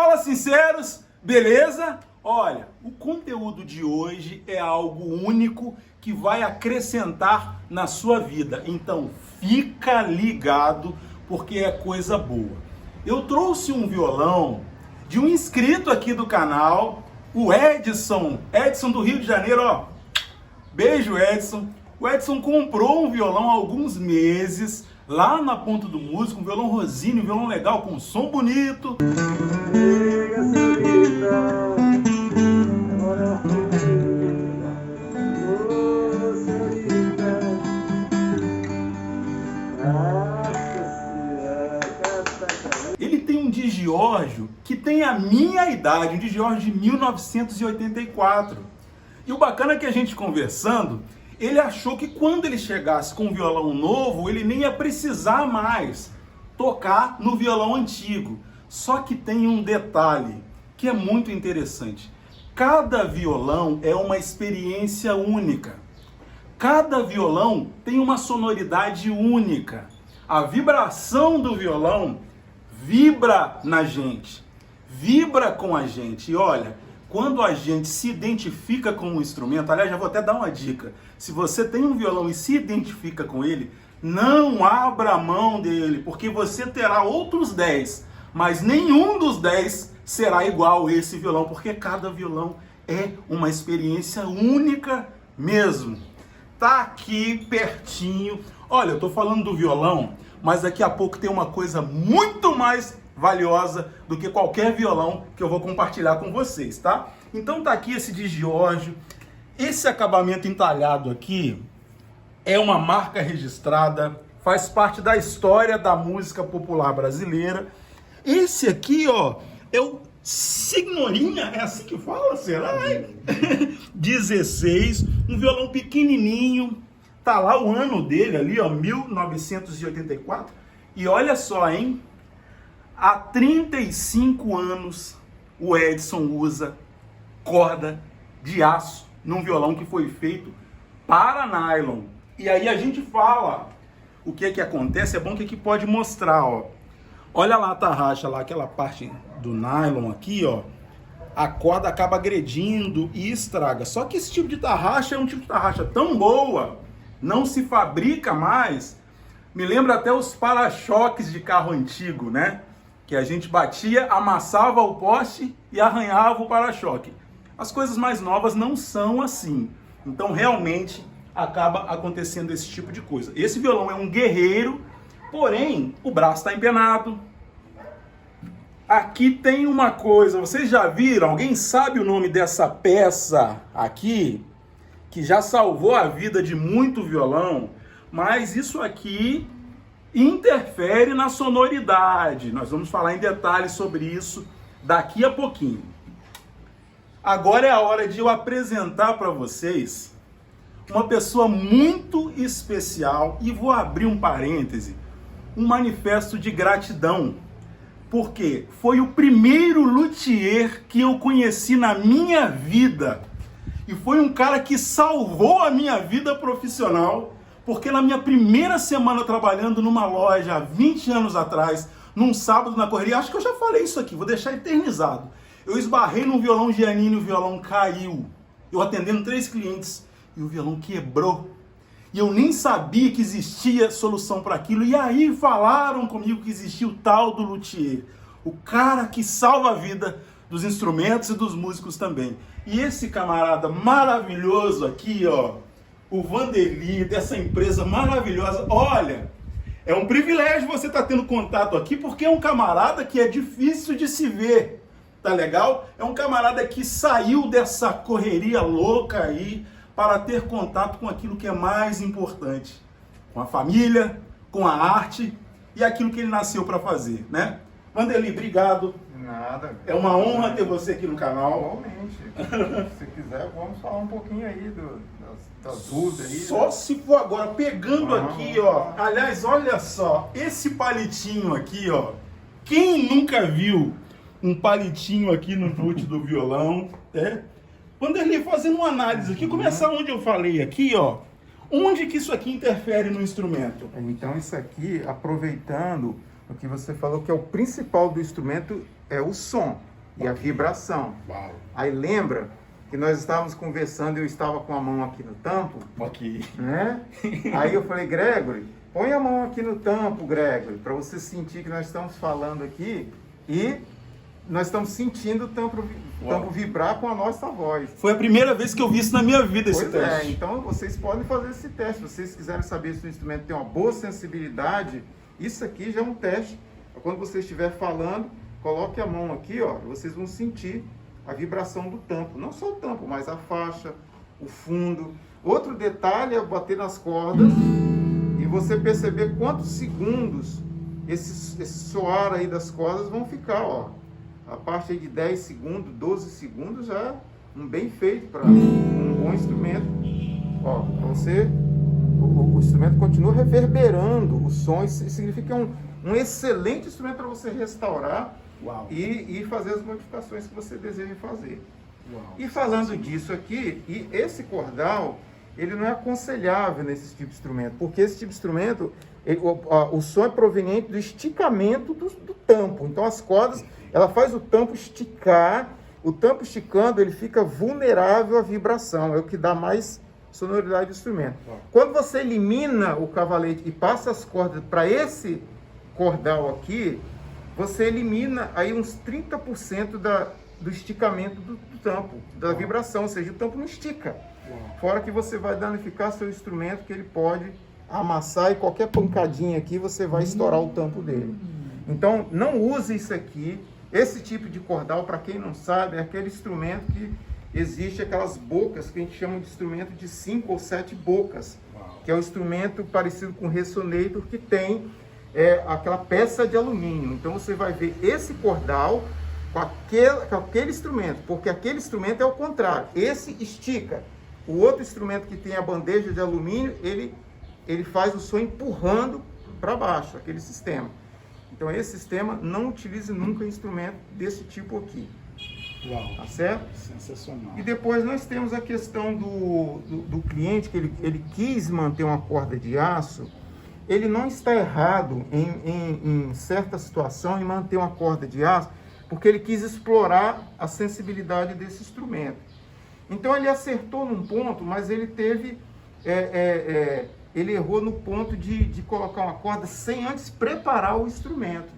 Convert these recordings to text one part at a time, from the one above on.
Fala sinceros, beleza? Olha, o conteúdo de hoje é algo único que vai acrescentar na sua vida. Então fica ligado porque é coisa boa. Eu trouxe um violão de um inscrito aqui do canal, o Edson do Rio de Janeiro, ó. Beijo, Edson. O Edson comprou um violão há alguns meses lá na Ponta do Músico, um violão Rosine, um violão legal com som bonito. Ele tem um Digiorgio que tem a minha idade, um Digiorgio de 1984. E o bacana é que a gente conversando, ele achou que quando ele chegasse com um violão novo, ele nem ia precisar mais tocar no violão antigo. Só que tem um detalhe que é muito interessante. Cada violão é uma experiência única. Cada violão tem uma sonoridade única. A vibração do violão vibra na gente, vibra com a gente. E olha, quando a gente se identifica com um instrumento, aliás, já vou até dar uma dica. Se você tem um violão e se identifica com ele, não abra mão dele, porque você terá outros 10, mas nenhum dos 10 será igual a esse violão, porque cada violão é uma experiência única mesmo. Tá aqui pertinho. Olha, eu tô falando do violão, mas daqui a pouco tem uma coisa muito mais valiosa do que qualquer violão que eu vou compartilhar com vocês, tá? Então tá aqui esse Digiorgio. Esse acabamento entalhado aqui é uma marca registrada, faz parte da história da música popular brasileira. Esse aqui, ó, é o Signorinha, é assim que fala, será? 16, um violão pequenininho. Tá lá o ano dele ali, ó, 1984. E olha só, hein? Há 35 anos o Edson usa corda de aço num violão que foi feito para nylon. E aí a gente fala o que é que acontece, é bom que aqui pode mostrar, ó. Olha lá a tarraxa, lá, aquela parte do nylon aqui, ó. A corda acaba agredindo e estraga. Só que esse tipo de tarraxa é um tipo de tarraxa tão boa, não se fabrica mais. Me lembra até os para-choques de carro antigo, né? Que a gente batia, amassava o poste e arranhava o para-choque. As coisas mais novas não são assim. Então, realmente, acaba acontecendo esse tipo de coisa. Esse violão é um guerreiro, porém, o braço está empenado. Aqui tem uma coisa, vocês já viram? Alguém sabe o nome dessa peça aqui? Que já salvou a vida de muito violão, mas isso aqui interfere na sonoridade. Nós vamos falar em detalhes sobre isso daqui a pouquinho. Agora é a hora de eu apresentar para vocês uma pessoa muito especial e vou abrir um parêntese, um manifesto de gratidão, porque foi o primeiro luthier que eu conheci na minha vida e foi um cara que salvou a minha vida profissional. Porque na minha primeira semana trabalhando numa loja, há 20 anos atrás, num sábado na correria, acho que eu já falei isso aqui, vou deixar eternizado. Eu esbarrei num violão Giannini, o violão caiu. Eu atendendo 3 clientes e o violão quebrou. E eu nem sabia que existia solução para aquilo. E aí falaram comigo que existia o tal do luthier. O cara que salva a vida dos instrumentos e dos músicos também. E esse camarada maravilhoso aqui, ó, o Vanderly, dessa empresa maravilhosa. Olha, é um privilégio você estar tendo contato aqui, porque é um camarada que é difícil de se ver, tá legal? É um camarada que saiu dessa correria louca aí para ter contato com aquilo que é mais importante, com a família, com a arte e aquilo que ele nasceu para fazer, né? Vanderly, obrigado. Nada. É uma honra ter você aqui no canal. Igualmente. Se quiser, vamos falar um pouquinho aí das dúvidas aí. Só né? se for agora, pegando aqui, ó. Aliás, olha só, esse palitinho aqui, ó. Quem nunca viu um palitinho aqui no chute do violão, né? Vanderly, fazendo uma análise aqui, começar onde eu falei aqui, ó. Onde que isso aqui interfere no instrumento? Então, isso aqui, aproveitando o que você falou, que é o principal do instrumento, é o som e a vibração. Uau. Aí lembra que nós estávamos conversando e eu estava com a mão aqui no tampo, Ok. né? Aí eu falei, Gregory, põe a mão aqui no tampo, Gregory, para você sentir que nós estamos falando aqui e nós estamos sentindo o tampo vibrar com a nossa voz. Foi a primeira vez que eu vi isso na minha vida, esse Pois teste. então vocês podem fazer esse teste. Se vocês quiserem saber se o instrumento tem uma boa sensibilidade, isso aqui já é um teste. Quando você estiver falando, coloque a mão aqui, ó, e vocês vão sentir a vibração do tampo. Não só o tampo, mas a faixa, o fundo. Outro detalhe é bater nas cordas e você perceber quantos segundos esse soar aí das cordas vão ficar, ó. A parte aí de 10 segundos, 12 segundos já é um bem feito para um bom instrumento. Ó, pra você, o instrumento continua reverberando o som. Isso significa um excelente instrumento para você restaurar. Uau. E fazer as modificações que você deseja fazer. Uau. E falando disso aqui, e esse cordal, ele não é aconselhável nesse tipo de instrumento, porque esse tipo de instrumento, o som é proveniente do esticamento do tampo. Então as cordas, ela faz o tampo esticar, o tampo esticando, ele fica vulnerável à vibração, é o que dá mais sonoridade do instrumento. Quando você elimina o cavalete e passa as cordas para esse cordal aqui, você elimina aí uns 30% do esticamento do tampo, da vibração, ou seja, o tampo não estica. Fora que você vai danificar seu instrumento, que ele pode amassar e qualquer pancadinha aqui você vai estourar o tampo dele. Então, não use isso aqui. Esse tipo de cordal, para quem não sabe, é aquele instrumento que existe aquelas bocas que a gente chama de instrumento de 5 ou 7 bocas, que é um instrumento parecido com resonator que tem aquela peça de alumínio. Então você vai ver esse cordal com aquele instrumento, porque aquele instrumento é o contrário. Esse estica. O outro instrumento que tem a bandeja de alumínio, ele faz o som empurrando para baixo, aquele sistema. Então esse sistema, não utilize nunca instrumento desse tipo aqui. Uau. Tá certo? Sensacional. E depois nós temos a questão do cliente, que ele quis manter uma corda de aço. Ele não está errado em certa situação em manter uma corda de aço, porque ele quis explorar a sensibilidade desse instrumento. Então ele acertou num ponto, mas ele teve, ele errou no ponto de colocar uma corda sem antes preparar o instrumento.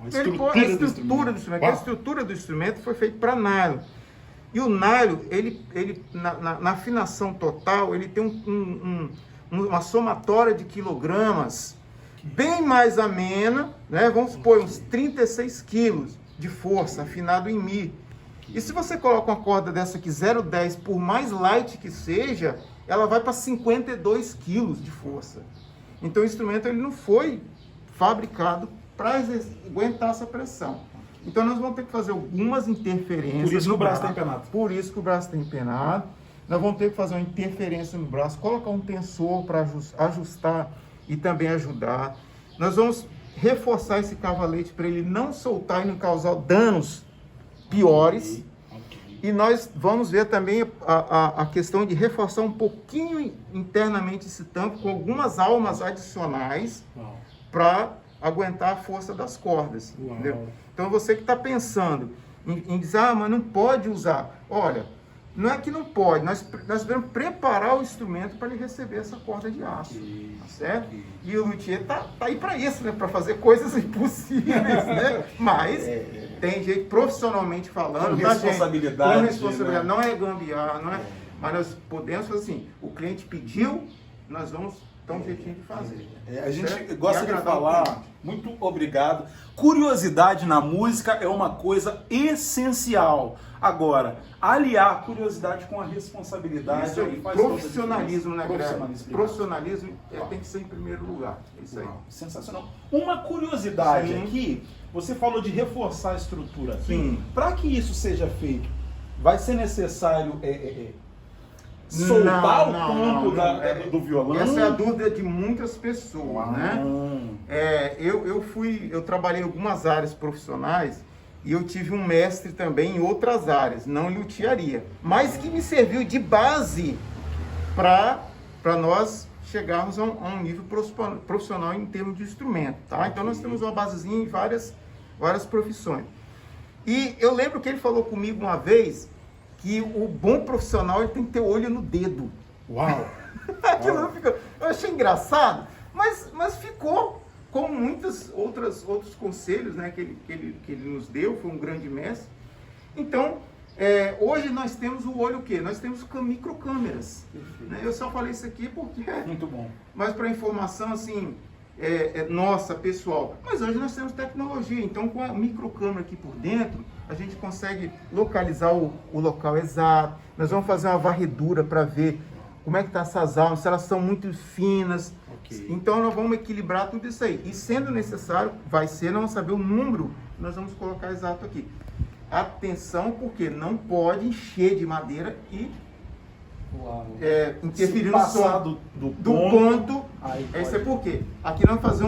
A estrutura do instrumento. A estrutura do instrumento foi feita para nylon. E o nylon, ele na afinação total, ele tem uma somatória de quilogramas bem mais amena, né? Vamos supor, uns 36 quilos de força, afinado em Mi. E se você coloca uma corda dessa aqui, 0,10, por mais light que seja, ela vai para 52 quilos de força. Então o instrumento ele não foi fabricado para aguentar essa pressão. Então nós vamos ter que fazer algumas interferências. Por isso que o braço está empenado. Por isso que o braço está empenado. Nós vamos ter que fazer uma interferência no braço, colocar um tensor para ajustar e também ajudar. Nós vamos reforçar esse cavalete para ele não soltar e não causar danos piores. E nós vamos ver também a questão de reforçar um pouquinho internamente esse tampo com algumas almas adicionais para aguentar a força das cordas. Entendeu? Então você que está pensando em dizer, mas não pode usar. Olha, não é que não pode, nós devemos preparar o instrumento para ele receber essa corda de aço, tá certo? E o luthier tá aí para isso, né? Para fazer coisas impossíveis, né? Mas tem jeito, profissionalmente falando, com responsabilidade, com responsabilidade, né? Não é gambiarra, não é. Mas nós podemos fazer assim, o cliente pediu, nós vamos dar um jeitinho de fazer. A gente certo? gosta de falar, muito obrigado. Curiosidade na música é uma coisa essencial. Agora, aliar curiosidade com a responsabilidade Isso aí, faz profissionalismo, né, Profissionalismo. Profissionalismo tem que ser em primeiro lugar. Isso aí. Uau, sensacional. Uma curiosidade Sim. aqui, você falou de reforçar a estrutura aqui. Sim. Para que isso seja feito, vai ser necessário soltar o ponto do violão? Essa é a dúvida de muitas pessoas, né? Eu trabalhei em algumas áreas profissionais e eu tive um mestre também em outras áreas, não em luthiaria, mas que me serviu de base para nós chegarmos a um nível profissional em termos de instrumento, tá? Então nós temos uma basezinha em várias profissões. E eu lembro que ele falou comigo uma vez que o bom profissional ele tem que ter olho no dedo. Uau! Aquilo eu achei engraçado, mas ficou como muitos outros conselhos, né, que ele nos deu, foi um grande mestre. Então, hoje nós temos o olho o quê? Nós temos microcâmeras. Né? Eu só falei isso aqui porque... Muito bom. Mas para informação, assim, nossa, pessoal. Mas hoje nós temos tecnologia, então com a microcâmera aqui por dentro, a gente consegue localizar o local exato. Nós vamos fazer uma varredura para ver como é que tá essas almas, se elas são muito finas. Ok. Então nós vamos equilibrar tudo isso aí. E sendo necessário, nós vamos saber o número que nós vamos colocar exato aqui. Atenção, porque não pode encher de madeira e interferir no som do ponto. Aí Isso é por quê? Aqui nós vamos fazer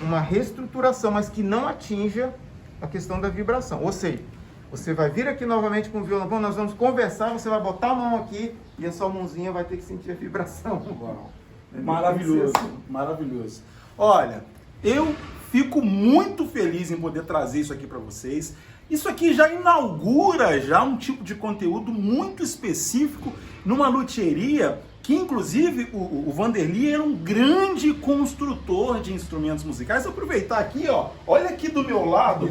uma reestruturação, mas que não atinja a questão da vibração. Ou seja, você vai vir aqui novamente com o violão, nós vamos conversar, você vai botar a mão aqui e a sua mãozinha vai ter que sentir a vibração. Uau. Maravilhoso, maravilhoso. Olha, eu fico muito feliz em poder trazer isso aqui para vocês. Isso aqui já inaugura já um tipo de conteúdo muito específico numa luthieria que, inclusive, o Vanderly era um grande construtor de instrumentos musicais. Vou aproveitar aqui, ó, olha aqui do meu lado,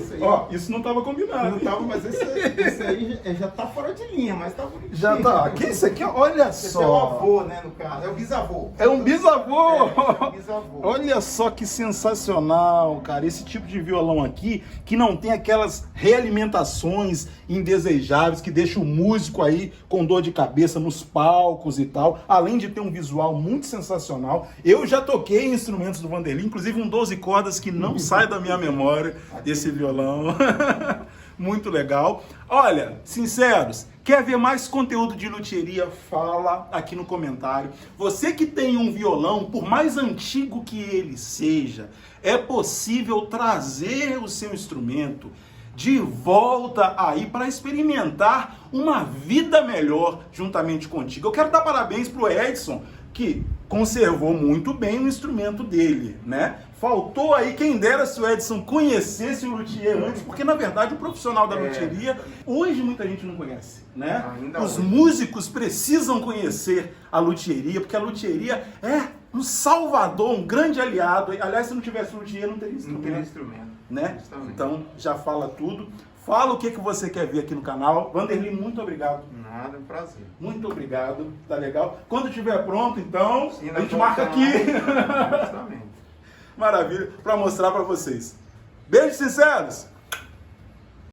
isso não estava combinado. Não estava, mas esse aí já está fora de linha, mas está bonitinho. Já tá. Aqui, isso aqui, olha Esse só. é o avô, né, no caso. É o bisavô. É um bisavô! É um bisavô. Olha só que sensacional, cara. Esse tipo de violão aqui, que não tem aquelas realimentações indesejáveis que deixa o músico aí com dor de cabeça nos palcos e tal. Além de ter um visual muito sensacional. Eu já toquei instrumentos do Vanderly, inclusive um 12 cordas que não sai da minha memória desse violão. Muito legal. Olha, sinceros, quer ver mais conteúdo de luthieria? Fala aqui no comentário. Você que tem um violão, por mais antigo que ele seja, é possível trazer o seu instrumento de volta aí para experimentar uma vida melhor juntamente contigo. Eu quero dar parabéns pro Edson, que conservou muito bem o instrumento dele, né? Faltou aí, quem dera se o Edson conhecesse o luthier antes, porque na verdade o profissional da luthieria, hoje muita gente não conhece, né? Os músicos precisam conhecer a luthieria, porque a luthieria é um salvador, um grande aliado. Aliás, se não tivesse luthier, não teria instrumento. Não teria instrumento. Né? Justamente. Então, já fala tudo. Fala o que você quer ver aqui no canal. Vanderly, muito obrigado. Nada, é um prazer. Muito obrigado, tá legal? Quando estiver pronto, então, Sim, a gente marca aqui. Justamente. Maravilha, para mostrar para vocês. Beijos sinceros!